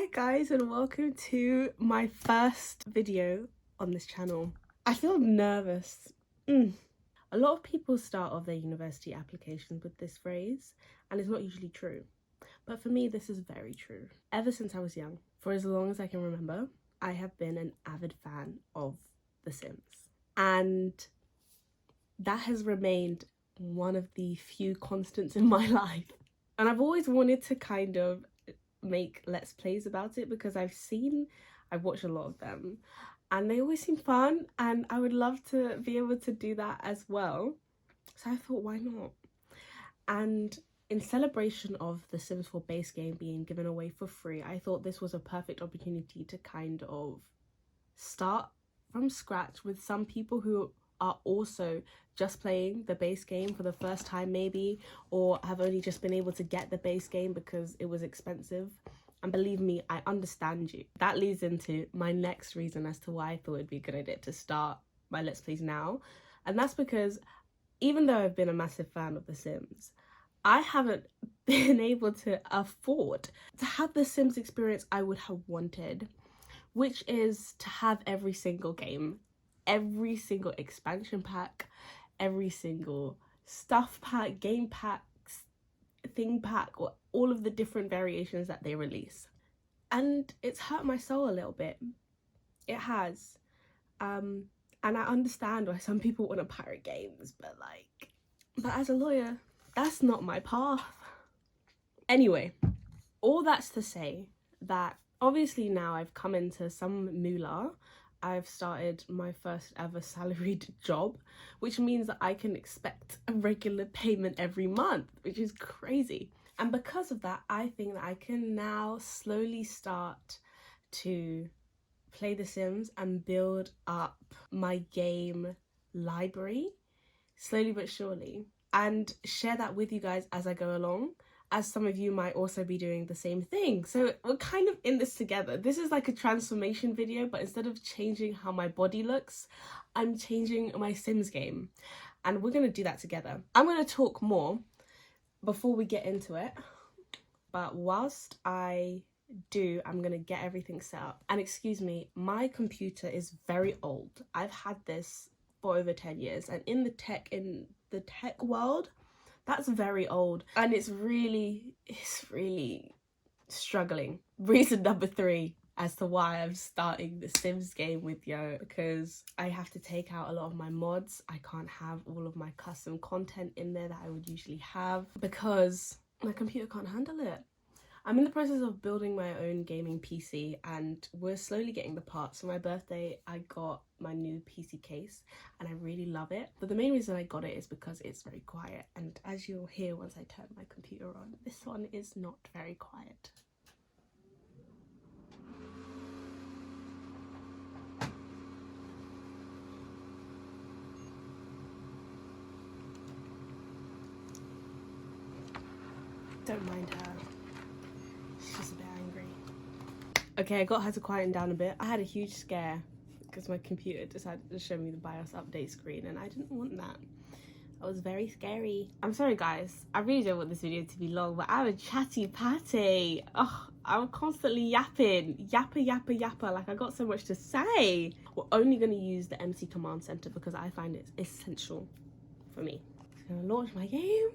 Hi guys, and welcome to my first video on this channel. I feel nervous. A lot of people start off their university applications with this phrase, and it's not usually true. But for me, this is very true. Ever since I was young, for as long as I can remember, I have been an avid fan of The Sims. And that has remained one of the few constants in my life. And I've always wanted to kind of make Let's Plays about it because I've watched a lot of them and they always seem fun, and I would love to be able to do that as well. So I thought, why not? And in celebration of the Sims 4 base game being given away for free, I thought this was a perfect opportunity to kind of start from scratch with some people who are also just playing the base game for the first time maybe, or have only just been able to get the base game because it was expensive. And believe me, I understand you. That leads into my next reason as to why I thought it'd be a good idea to start my Let's Plays now. And that's because even though I've been a massive fan of The Sims, I haven't been able to afford to have the Sims experience I would have wanted, which is to have every single game, every single expansion pack, every single stuff pack, game packs, thing pack, or all of the different variations that they release. And it's hurt my soul a little bit. It has. And I understand why some people want to pirate games, but as a lawyer, that's not my path. Anyway, all that's to say that obviously now I've come into some moolah. I've started my first ever salaried job, which means that I can expect a regular payment every month, which is crazy. And because of that, I think that I can now slowly start to play The Sims and build up my game library, slowly but surely, and share that with you guys as I go along, as some of you might also be doing the same thing. So we're kind of in this together. This is like a transformation video, but instead of changing how my body looks, I'm changing my Sims game. And we're gonna do that together. I'm gonna talk more before we get into it. But whilst I do, I'm gonna get everything set up. And excuse me, my computer is very old. I've had this for over 10 years. And in the tech world, that's very old, and it's really struggling. Reason number 3 as to why I'm starting the Sims game with Yo, because I have to take out a lot of my mods. I can't have all of my custom content in there that I would usually have because my computer can't handle it. I'm in the process of building my own gaming PC, and we're slowly getting the parts. For my birthday, I got my new PC case and I really love it. But the main reason I got it is because it's very quiet. And as you'll hear once I turn my computer on, this one is not very quiet. Don't mind her. She's a bit angry. Okay, I got her to quieten down a bit. I had a huge scare because my computer decided to show me the BIOS update screen and I didn't want that. That was very scary. I'm sorry guys, I really don't want this video to be long, but I'm a chatty patty. Oh, I'm constantly yapping. Yappa. Like I got so much to say. We're only going to use the MC Command Center because I find it essential for me. I'm going to launch my game.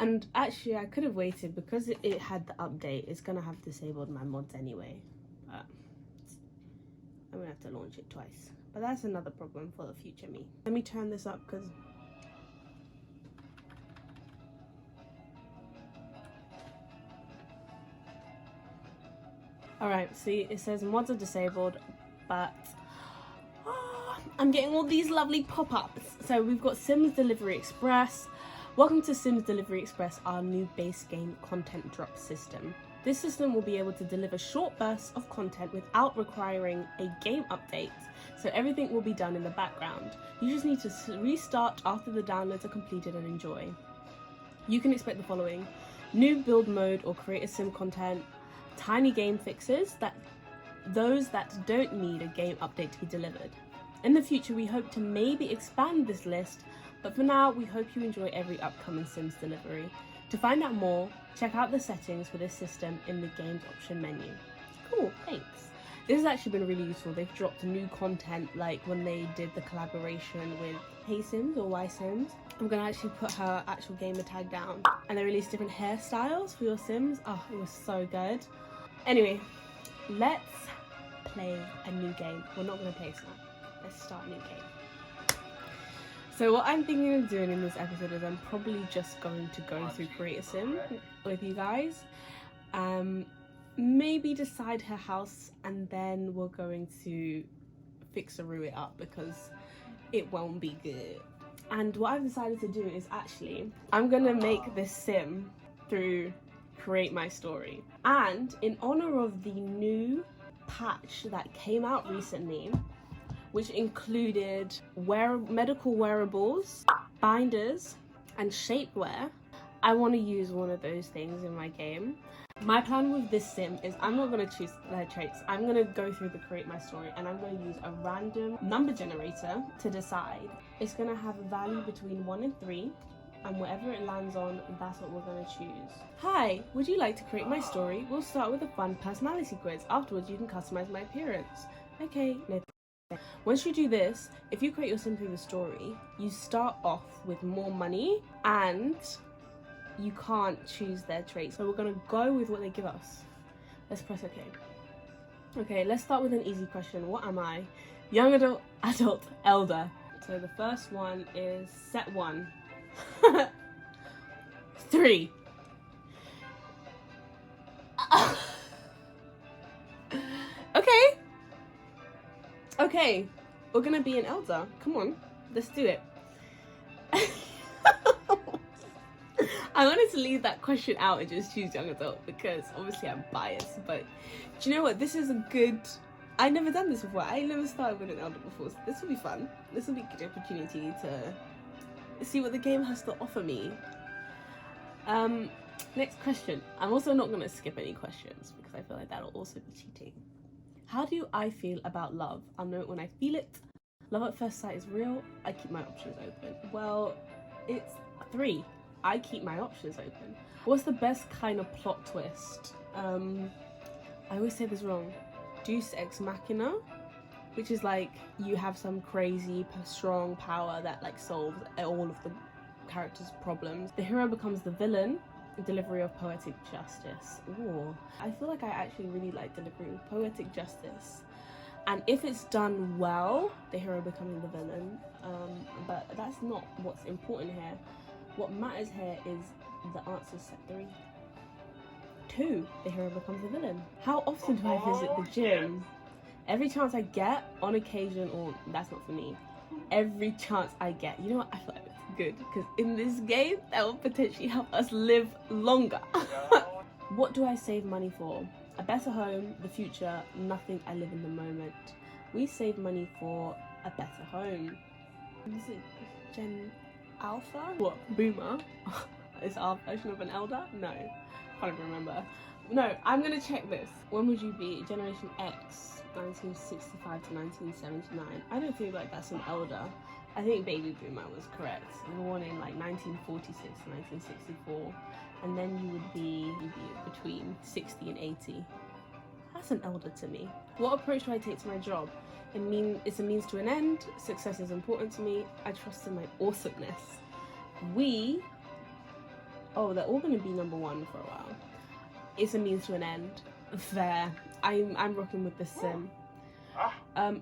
And actually I could have waited because it had the update. It's going to have disabled my mods anyway. But I'm going to have to launch it twice. But that's another problem for the future me. Let me turn this up because... Alright, see, it says mods are disabled, but I'm getting all these lovely pop-ups. So we've got Sims Delivery Express. Welcome to Sims Delivery Express, our new base game content drop system. This system will be able to deliver short bursts of content without requiring a game update, so everything will be done in the background. You just need to restart after the downloads are completed and enjoy. You can expect the following: new build mode or create a sim content, tiny game fixes, those that don't need a game update to be delivered. In the future, we hope to maybe expand this list, but for now, we hope you enjoy every upcoming Sims delivery. To find out more, check out the settings for this system in the games option menu. Cool. This has actually been really useful. They've dropped new content, like when they did the collaboration with Hey Sims or Y Sims. I'm gonna actually put her actual gamer tag down, and they released different hairstyles for your Sims. Oh, it was so good. Anyway, let's play a new game. We're not gonna play Snap. Let's start a new game. So what I'm thinking of doing in this episode is I'm probably just going to go through Create a Sim with you guys. Maybe decide her house, and then we're going to fixaroo it up because it won't be good. And what I've decided to do is actually, I'm gonna make this sim through Create My Story. And in honor of the new patch that came out recently, which included medical wearables, binders, and shapewear, I want to use one of those things in my game. My plan with this sim is I'm not going to choose their traits. I'm going to go through the Create My Story, and I'm going to use a random number generator to decide. It's going to have a value between 1 and 3, and whatever it lands on, that's what we're going to choose. Hi, would you like to create my story? We'll start with a fun personality quiz. Afterwards, you can customize my appearance. Okay, no. Once you do this, if you create your sim through the story, you start off with more money, and you can't choose their traits. So we're gonna go with what they give us. Let's press OK. Okay, let's start with an easy question. What am I? Young adult, elder. So the first one is set 1. 3. Okay, we're gonna be an elder. Come on, let's do it. I wanted to leave that question out and just choose young adult because obviously I'm biased, but do you know what? This is a good... I've never done this before. I never started with an elder before, so this will be fun. This will be a good opportunity to see what the game has to offer me. Next question. I'm also not going to skip any questions because I feel like that'll also be cheating. How do I feel about love? I'll know it when I feel it. Love at first sight is real. I keep my options open. Well, it's 3. I keep my options open. What's the best kind of plot twist? I always say this wrong. Deus Ex Machina, which is like you have some crazy strong power that like solves all of the characters' problems. The hero becomes the villain. Delivery of poetic justice. Ooh, I feel like I actually really like delivering poetic justice. And if it's done well, the hero becoming the villain. But that's not what's important here. What matters here is the answer set 3. 2, the hero becomes the villain. How often do I visit the gym? Every chance I get, on occasion, or that's not for me. Every chance I get. You know what? I feel like it's good because in this game, that will potentially help us live longer. What do I save money for? A better home, the future, nothing. I live in the moment. We save money for a better home. Is it Gen Alpha? What? Boomer? Is our version of an elder? No. Can't even remember. No, I'm gonna check this. When would you be? Generation X, 1965 to 1979. I don't think like that's an elder. I think baby boomer was correct. Born in like 1946 to 1964. And then you would be between 60 and 80. That's an elder to me. What approach do I take to my job? It's a means to an end. Success is important to me. I trust in my awesomeness. They're all gonna be number 1 for a while. It's a means to an end. There. I'm rocking with the sim.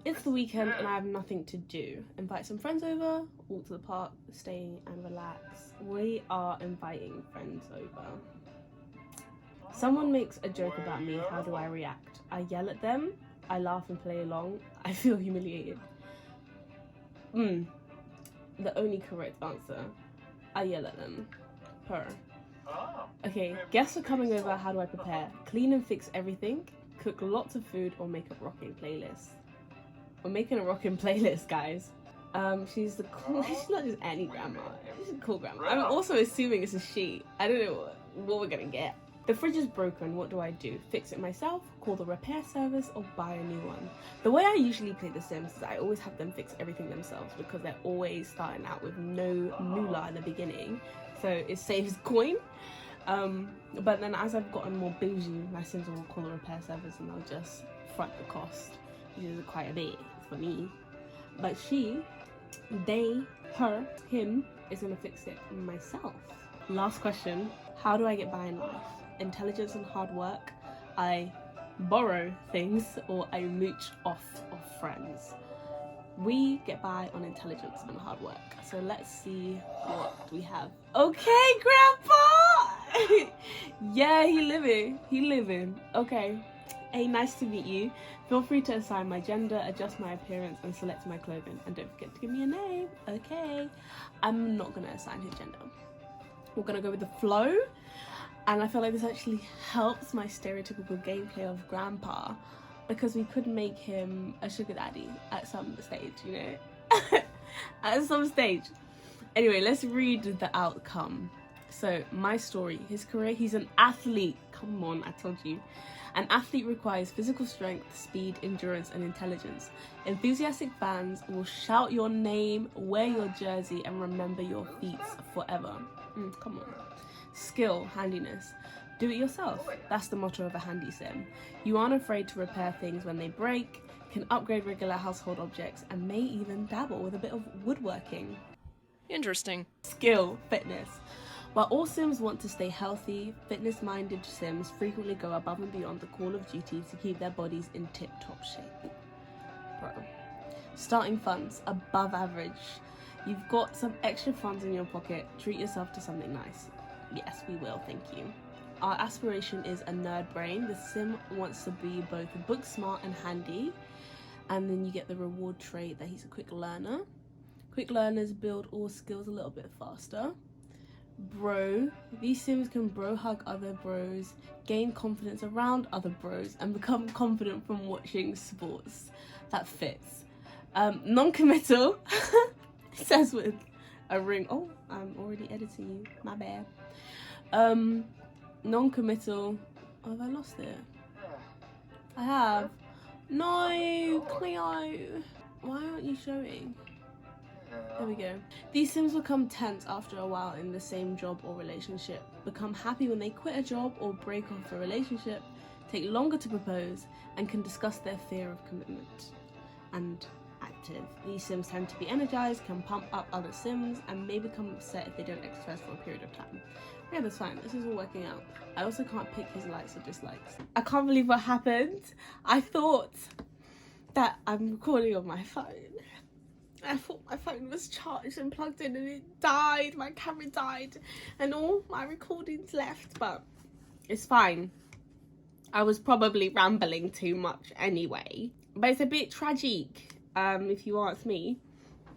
It's the weekend and I have nothing to do. Invite some friends over, walk to the park, stay and relax. We are inviting friends over. Someone makes a joke about me, how do I react? I yell at them, I laugh and play along, I feel humiliated. The only correct answer. I yell at them. Purr. Okay, guests are coming over, how do I prepare? Clean and fix everything, cook lots of food, or make a rocking playlist. We're making a rocking playlist, guys. She's the cool, she's not just any grandma, she's a cool grandma. I'm also assuming it's a she. I don't know what we're gonna get. The fridge is broken, what do I do? Fix it myself, call the repair service, or buy a new one? The way I usually play The Sims is I always have them fix everything themselves because they're always starting out with no moolah in the beginning, so it saves coin. But then as I've gotten more bougie, my Sims will call a repair service and they'll just front the cost, which is quite a bit for me. But she, they, her, him is gonna fix it myself. Last question, how do I get by in life? Intelligence and hard work, I borrow things, or I mooch off of friends. We get by on intelligence and hard work. So let's see what we have. Okay, Grandpa! Yeah, he living. Okay. Hey, nice to meet you. Feel free to assign my gender, adjust my appearance, and select my clothing. And don't forget to give me a name. Okay. I'm not gonna assign his gender. We're gonna go with the flow. And I feel like this actually helps my stereotypical gameplay of Grandpa, because we could make him a sugar daddy at some stage, you know? At some stage. Anyway, let's read the outcome. So, my story, his career, he's an athlete. Come on, I told you. An athlete requires physical strength, speed, endurance, and intelligence. Enthusiastic fans will shout your name, wear your jersey, and remember your feats forever. Come on. Skill, handiness. Do it yourself. That's the motto of a handy sim. You aren't afraid to repair things when they break, can upgrade regular household objects, and may even dabble with a bit of woodworking. Interesting. Skill, fitness. While all Sims want to stay healthy, fitness-minded Sims frequently go above and beyond the call of duty to keep their bodies in tip-top shape. Bro. Starting funds, above average. You've got some extra funds in your pocket, treat yourself to something nice. Yes, we will, thank you. Our aspiration is a nerd brain. The Sim wants to be both book smart and handy. And then you get the reward trait that he's a quick learner. Quick learners build all skills a little bit faster. Bro. These Sims can bro hug other bros, gain confidence around other bros, and become confident from watching sports. That fits. Non-committal. It says with a ring. Oh, I'm already editing you. My bad. Non-committal. Oh, have I lost it? I have. No, Cleo. Why aren't you showing? There we go. These Sims become tense after a while in the same job or relationship, become happy when they quit a job or break off a relationship, take longer to propose, and can discuss their fear of commitment. And active. These Sims tend to be energized, can pump up other Sims, and may become upset if they don't exercise for a period of time. Yeah, that's fine. This is all working out. I also can't pick his likes or dislikes. I can't believe what happened. I thought that I'm recording on my phone. I thought my phone was charged and plugged in and it died. My camera died and all my recordings left, but it's fine. I was probably rambling too much anyway. But it's a bit tragic, if you ask me,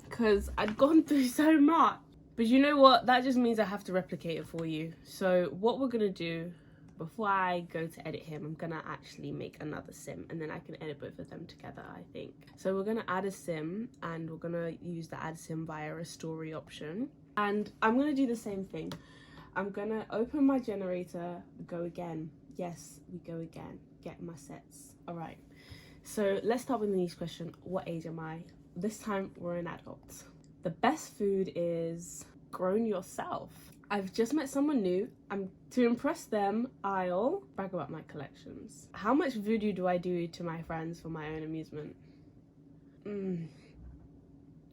because I'd gone through so much. But you know what? That just means I have to replicate it for you. So what we're going to do, before I go to edit him, I'm going to actually make another Sim. And then I can edit both of them together, I think. So we're going to add a Sim. And we're going to use the add Sim via a story option. And I'm going to do the same thing. I'm going to open my generator, go again. Yes, we go again. Get my sets. All right. So let's start with the next question. What age am I? This time we're an adult. The best food is grown yourself. I've just met someone new. To impress them, I'll brag about my collections. How much voodoo do I do to my friends for my own amusement?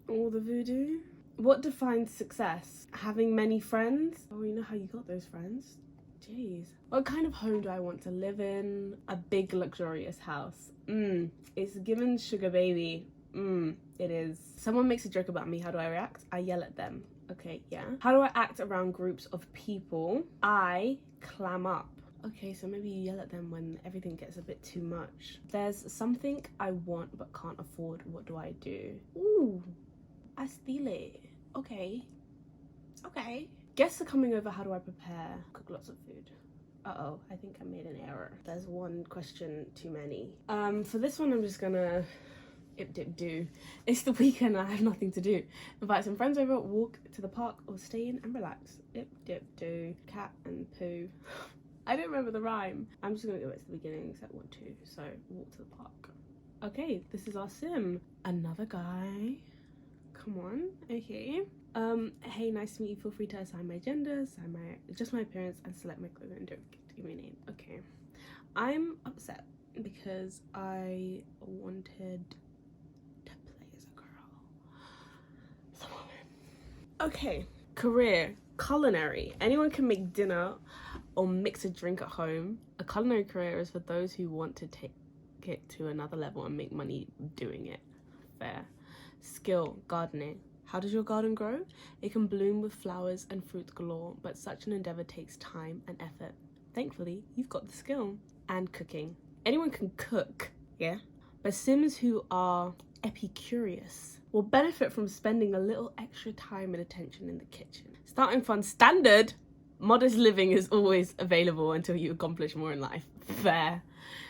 All the voodoo? What defines success? Having many friends? Oh, you know how you got those friends? Jeez. What kind of home do I want to live in? A big luxurious house. It's given sugar baby. It is. Someone makes a joke about me. How do I react? I yell at them. Okay, yeah. How do I act around groups of people? I clam up. Okay, so maybe you yell at them when everything gets a bit too much. There's something I want but can't afford. What do I do? Ooh, I steal it. Okay. Okay. Guests are coming over. How do I prepare? Cook lots of food. Uh-oh, I think I made an error. There's one question too many. For this one, I'm just gonna do. It's the weekend and I have nothing to do. Invite some friends over, walk to the park, or stay in and relax. Do. Cat and poo. I don't remember the rhyme. I'm just gonna go back to the beginning except 1, 2. So walk to the park. Okay, this is our Sim. Another guy. Come on. Okay. Hey, nice to meet you. Feel free to assign my gender, assign just my appearance, and select my clothing. Don't forget to give me a name. Okay. I'm upset because I wanted to play as a girl. It's a woman. Okay. Career. Culinary. Anyone can make dinner or mix a drink at home. A culinary career is for those who want to take it to another level and make money doing it. Fair. Skill. Gardening. How does your garden grow? It can bloom with flowers and fruits galore, but such an endeavor takes time and effort. Thankfully, you've got the skill. And cooking. Anyone can cook, yeah? But Sims who are epicurious will benefit from spending a little extra time and attention in the kitchen. Starting fun. Standard. Modest living is always available until you accomplish more in life. Fair.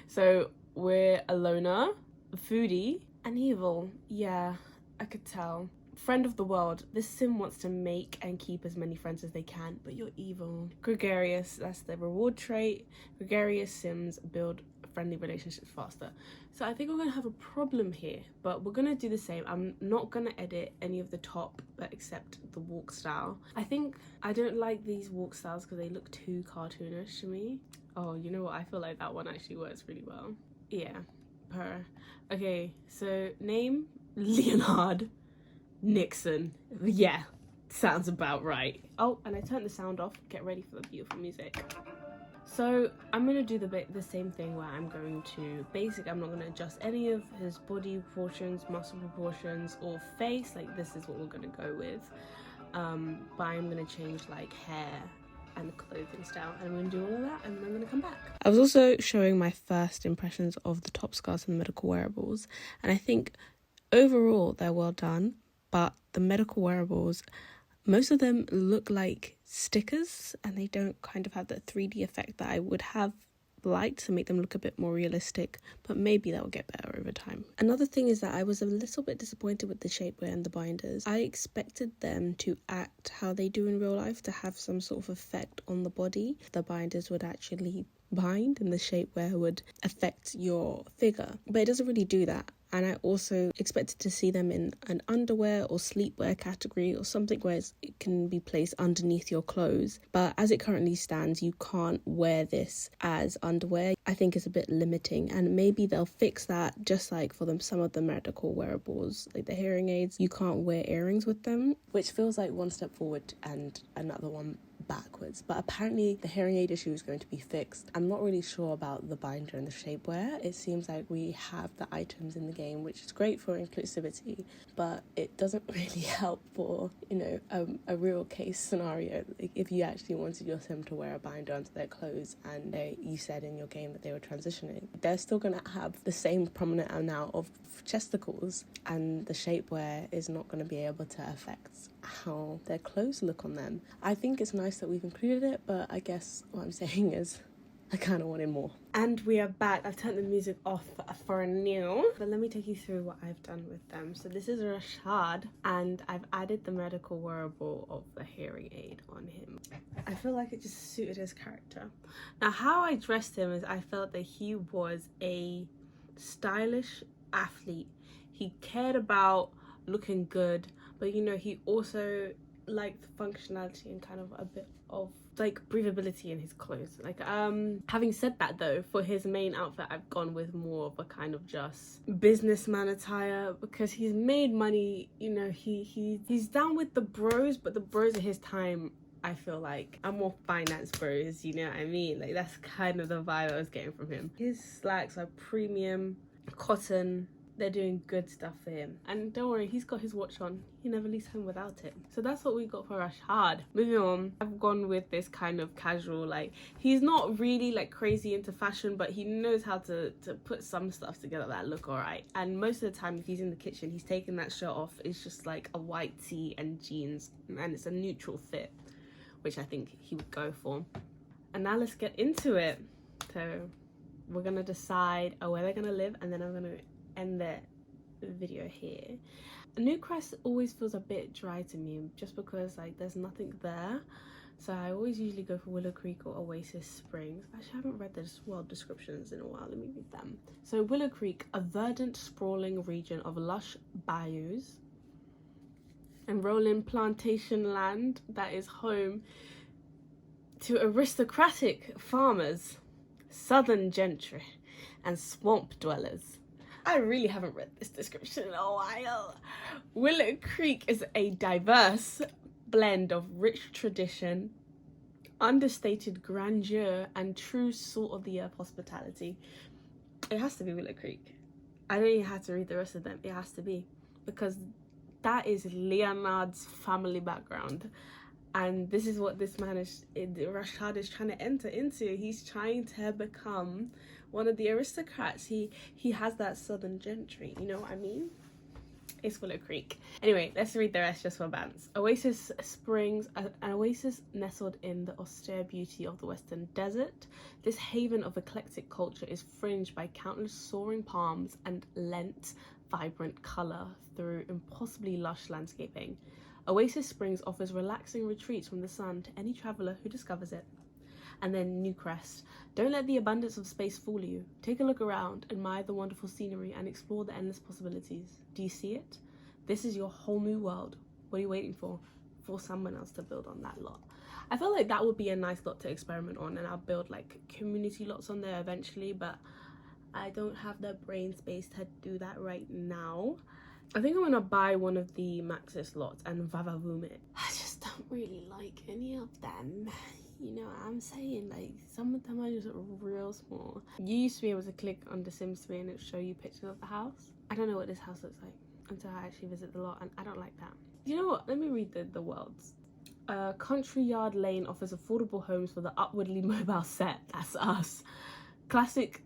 So we're a loner, a foodie, and evil. Yeah, I could tell. Friend of the world. This sim wants to make and keep as many friends as they can, but you're evil. Gregarious. That's the reward trait. Gregarious sims build friendly relationships faster. So I think we're gonna have a problem here, but we're gonna do the same. I'm not gonna edit any of the top, but except the walk style. I think I don't like these walk styles because they look too cartoonish to me. Oh, you know what? I feel like that one actually works really well. Yeah, her. Okay, so name Leonard. Nixon. Yeah, sounds about right. Oh, and I turned the sound off. Get ready for the beautiful music. So I'm gonna do the same thing where I'm going to I'm not gonna adjust any of his body proportions, muscle proportions, or face. Like, this is what we're gonna go with. But I'm gonna change like hair and clothing style, and I'm gonna do all of that, and then I'm gonna come back. I was also showing my first impressions of the top scarves and the medical wearables, and I think overall they're well done. But the medical wearables, most of them look like stickers and they don't kind of have that 3D effect that I would have liked to make them look a bit more realistic, but maybe that will get better over time. Another thing is that I was a little bit disappointed with the shapewear and the binders. I expected them to act how they do in real life, to have some sort of effect on the body. The binders would actually bind and the shapewear would affect your figure, but it doesn't really do that. And I also expected to see them in an underwear or sleepwear category or something where it can be placed underneath your clothes. But as it currently stands, you can't wear this as underwear. I think it's a bit limiting, and maybe they'll fix that, just like for some of the medical wearables, like the hearing aids. You can't wear earrings with them, which feels like one step forward and another one backwards. But apparently the hearing aid issue is going to be fixed. I'm not really sure about the binder and the shapewear. It seems like we have the items in the game, which is great for inclusivity, but it doesn't really help for, you know, a real case scenario. Like, if you actually wanted your sim to wear a binder under their clothes and you said in your game that they were transitioning, they're still going to have the same prominent amount of chesticles, and the shapewear is not going to be able to affect how their clothes look on them. I think it's nice that we've included it, but I guess what I'm saying is I kind of wanted more. And we are back. I've turned the music off for a new, but let me take you through what I've done with them. So this is Rashad, and I've added the medical wearable of the hearing aid on him. I feel like it just suited his character. Now, how I dressed him is I felt that he was a stylish athlete. He cared about looking good, but you know, he also liked functionality and kind of a bit of like breathability in his clothes. Like, having said that though, for his main outfit I've gone with more of a kind of just businessman attire, because he's made money. You know, he's down with the bros, but the bros of his time, I feel like, are more finance bros, you know what I mean? Like, that's kind of the vibe I was getting from him. His slacks are premium cotton. They're doing good stuff for him, and don't worry, he's got his watch on. He never leaves home without it. So that's what we got for Rashad. Moving on, I've gone with this kind of casual, like, he's not really like crazy into fashion, but he knows how to put some stuff together that look alright. And most of the time, if he's in the kitchen, he's taking that shirt off. It's just like a white tee and jeans, and it's a neutral fit, which I think he would go for. And now let's get into it. So we're gonna decide where they're gonna live, and then I'm gonna end the video here. Newcrest always feels a bit dry to me, just because like there's nothing there. So I always usually go for Willow Creek or Oasis Springs. Actually, I haven't read the world descriptions in a while. Let me read them. So Willow Creek, a verdant, sprawling region of lush bayous and rolling plantation land that is home to aristocratic farmers, southern gentry, and swamp dwellers. I really haven't read this description in a while. Willow Creek is a diverse blend of rich tradition, understated grandeur, and true salt-of-the-earth hospitality. It has to be Willow Creek. I don't even have to read the rest of them. It has to be, because that is Leonard's family background. And this is what this man is, Rashad is trying to enter into. He's trying to become one of the aristocrats. He has that southern gentry, you know what I mean? It's Willow Creek. Anyway, let's read the rest just for bands. Oasis Springs, an oasis nestled in the austere beauty of the western desert. This haven of eclectic culture is fringed by countless soaring palms and lent vibrant colour through impossibly lush landscaping. Oasis Springs offers relaxing retreats from the sun to any traveller who discovers it. And then Newcrest. Don't let the abundance of space fool you. Take a look around, admire the wonderful scenery, and explore the endless possibilities. Do you see it? This is your whole new world. What are you waiting for? For someone else to build on that lot. I feel like that would be a nice lot to experiment on, and I'll build like community lots on there eventually, but I don't have the brain space to do that right now. I think I'm gonna buy one of the Maxis lots and vavavoom it. I just don't really like any of them. You know what I'm saying? Like, some of them are just real small. You used to be able to click on The Sims 3 and it would show you pictures of the house. I don't know what this house looks like until I actually visit the lot, and I don't like that. You know what? Let me read the worlds. Country Yard Lane offers affordable homes for the upwardly mobile set. That's us. Classic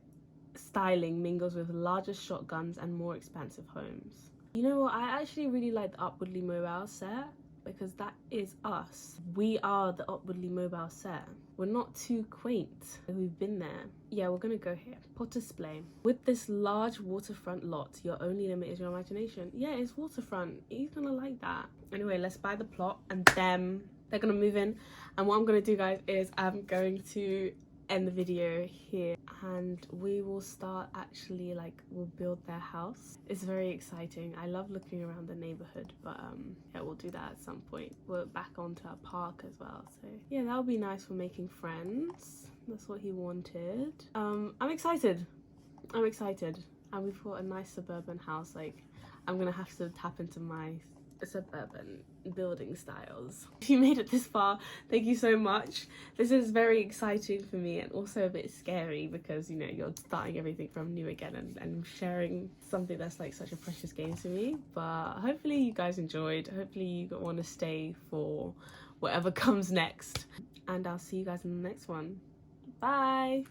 styling mingles with larger shotguns and more expansive homes. You know what? I actually really like the upwardly mobile set, because that is us. We are the upwardly mobile set. We're not too quaint. We've been there. Yeah, we're gonna go here. Potter's Play. With this large waterfront lot, your only limit is your imagination. Yeah, it's waterfront. He's gonna like that. Anyway, let's buy the plot, and then they're gonna move in. And what I'm gonna do, guys, is I'm going to end the video here, and we will start actually, like, we'll build their house. It's very exciting. I love looking around the neighborhood, but yeah, we'll do that at some point. We're back onto our park as well, so yeah, that would be nice for making friends. That's what he wanted. I'm excited, and we've got a nice suburban house. Like, I'm gonna have to tap into my suburban building styles. If you made it this far, thank you so much. This is very exciting for me, and also a bit scary, because, you know, you're starting everything from new again and sharing something that's like such a precious game to me. But hopefully you guys enjoyed. Hopefully you want to stay for whatever comes next, and I'll see you guys in the next one. Bye.